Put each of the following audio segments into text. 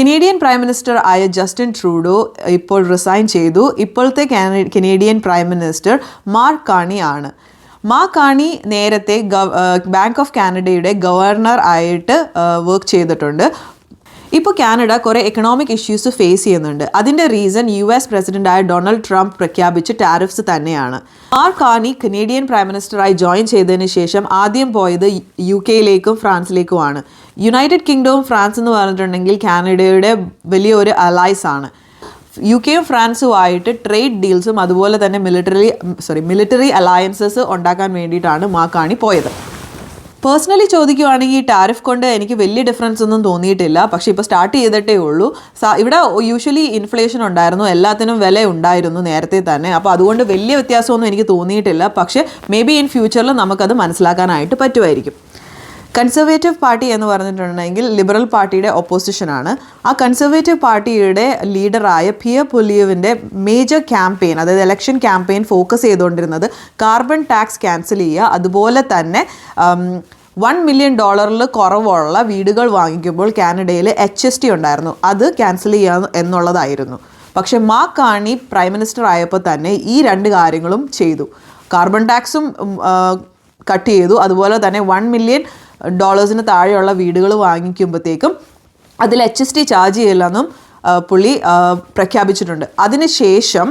Canadian prime minister ആയ Justin Trudeau ഇപ്പോൾ resign ചെയ്തു. ഇപ്പോഴത്തെ Canadian prime minister Mark Carney ആണ്. മാർക്ക് കാർണി നേരത്തെ ബാങ്ക് ഓഫ് കാനഡയുടെ ഗവർണർ ആയിട്ട് വർക്ക് ചെയ്തിട്ടുണ്ട്. ഇപ്പോൾ കാനഡ കുറേ എക്കണോമിക് ഇഷ്യൂസ് ഫേസ് ചെയ്യുന്നുണ്ട്. അതിൻ്റെ റീസൺ US പ്രസിഡൻ്റായ ഡൊണാൾഡ് ട്രംപ് പ്രഖ്യാപിച്ച ടാരിഫ്സ് തന്നെയാണ്. മാർക്ക് കാർണി കനേഡിയൻ പ്രൈം മിനിസ്റ്ററായി ജോയിൻ ചെയ്തതിന് ശേഷം ആദ്യം പോയത് UK ഫ്രാൻസിലേക്കുമാണ്. യുണൈറ്റഡ് കിങ്ഡവും ഫ്രാൻസ് എന്ന് പറഞ്ഞിട്ടുണ്ടെങ്കിൽ കാനഡയുടെ വലിയൊരു അലൈസ് ആണ്. UK ഫ്രാൻസുമായിട്ട് ട്രേഡ് ഡീൽസും അതുപോലെ തന്നെ മിലിറ്ററി അലയൻസസ് ഉണ്ടാക്കാൻ വേണ്ടിയിട്ടാണ് മാർക്ക് കാർണി പോയത്. പേഴ്സണലി ചോദിക്കുവാണെങ്കിൽ ഈ ടാരിഫ് കൊണ്ട് എനിക്ക് വലിയ ഡിഫറൻസ് ഒന്നും തോന്നിയിട്ടില്ല. പക്ഷേ ഇപ്പോൾ സ്റ്റാർട്ട് ചെയ്തിട്ടേ ഉള്ളൂ. ഇവിടെ യൂഷ്വലി ഇൻഫ്ലേഷൻ ഉണ്ടായിരുന്നു, എല്ലാത്തിനും വില ഉണ്ടായിരുന്നു നേരത്തെ തന്നെ. അപ്പോൾ അതുകൊണ്ട് വലിയ വ്യത്യാസമൊന്നും എനിക്ക് തോന്നിയിട്ടില്ല. പക്ഷേ മേ ബി ഇൻ ഫ്യൂച്ചറിൽ നമുക്കത് മനസ്സിലാക്കാനായിട്ട് പറ്റുമായിരിക്കും. കൺസർവേറ്റീവ് പാർട്ടി എന്ന് പറഞ്ഞിട്ടുണ്ടെങ്കിൽ ലിബറൽ പാർട്ടിയുടെ ഒപ്പോസിഷനാണ്. ആ കൺസർവേറ്റീവ് പാർട്ടിയുടെ ലീഡറായ പിയർ പൊലിയേവിൻ്റെ മേജർ ക്യാമ്പയിൻ, അതായത് ഇലക്ഷൻ ക്യാമ്പയിൻ ഫോക്കസ് ചെയ്തുകൊണ്ടിരുന്നത് കാർബൺ ടാക്സ് ക്യാൻസൽ ചെയ്യുക, അതുപോലെ തന്നെ $1 million കുറവുള്ള വീടുകൾ വാങ്ങിക്കുമ്പോൾ കാനഡയിൽ HST ഉണ്ടായിരുന്നു, അത് ക്യാൻസൽ ചെയ്യുക എന്നുള്ളതായിരുന്നു. പക്ഷേ മാർക്ക് കാർണി പ്രൈം മിനിസ്റ്റർ ആയപ്പോൾ തന്നെ ഈ രണ്ട് കാര്യങ്ങളും ചെയ്തു. കാർബൺ ടാക്സും കട്ട് ചെയ്തു, അതുപോലെ തന്നെ $1 million താഴെയുള്ള വീടുകൾ വാങ്ങിക്കുമ്പോഴത്തേക്കും അതിൽ HST ചാർജ് ചെയ്യില്ലെന്നും പുള്ളി പ്രഖ്യാപിച്ചിട്ടുണ്ട്. അതിനുശേഷം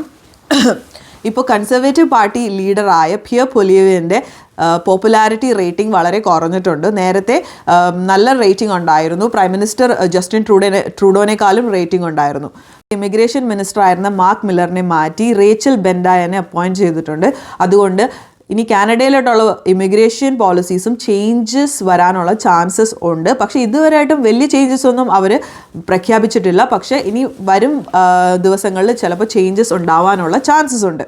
ഇപ്പോൾ കൺസർവേറ്റീവ് പാർട്ടി ലീഡറായ പിയർ പൊലിയേവിൻ്റെ പോപ്പുലാരിറ്റി റേറ്റിംഗ് വളരെ കുറഞ്ഞിട്ടുണ്ട്. നേരത്തെ നല്ല റേറ്റിംഗ് ഉണ്ടായിരുന്നു. പ്രൈം മിനിസ്റ്റർ ജസ്റ്റിൻ ട്രൂഡോനേക്കാളും റേറ്റിംഗ് ഉണ്ടായിരുന്നു. ഇമിഗ്രേഷൻ മിനിസ്റ്റർ ആയിരുന്ന മാർക്ക് മില്ലറിനെ മാറ്റി റേച്ചൽ ബെൻഡായനെ അപ്പോയിൻറ്റ് ചെയ്തിട്ടുണ്ട്. അതുകൊണ്ട് ഇനി കാനഡയിലോട്ടുള്ള ഇമിഗ്രേഷൻ പോളിസീസും ചേഞ്ചസ് വരാനുള്ള ചാൻസസ് ഉണ്ട്. പക്ഷേ ഇതുവരെയായിട്ടും വലിയ ചേഞ്ചസ് ഒന്നും അവർ പ്രഖ്യാപിച്ചിട്ടില്ല. പക്ഷേ ഇനി വരും ദിവസങ്ങളിൽ ചിലപ്പോൾ ചേഞ്ചസ് ഉണ്ടാവാനുള്ള ചാൻസസ് ഉണ്ട്.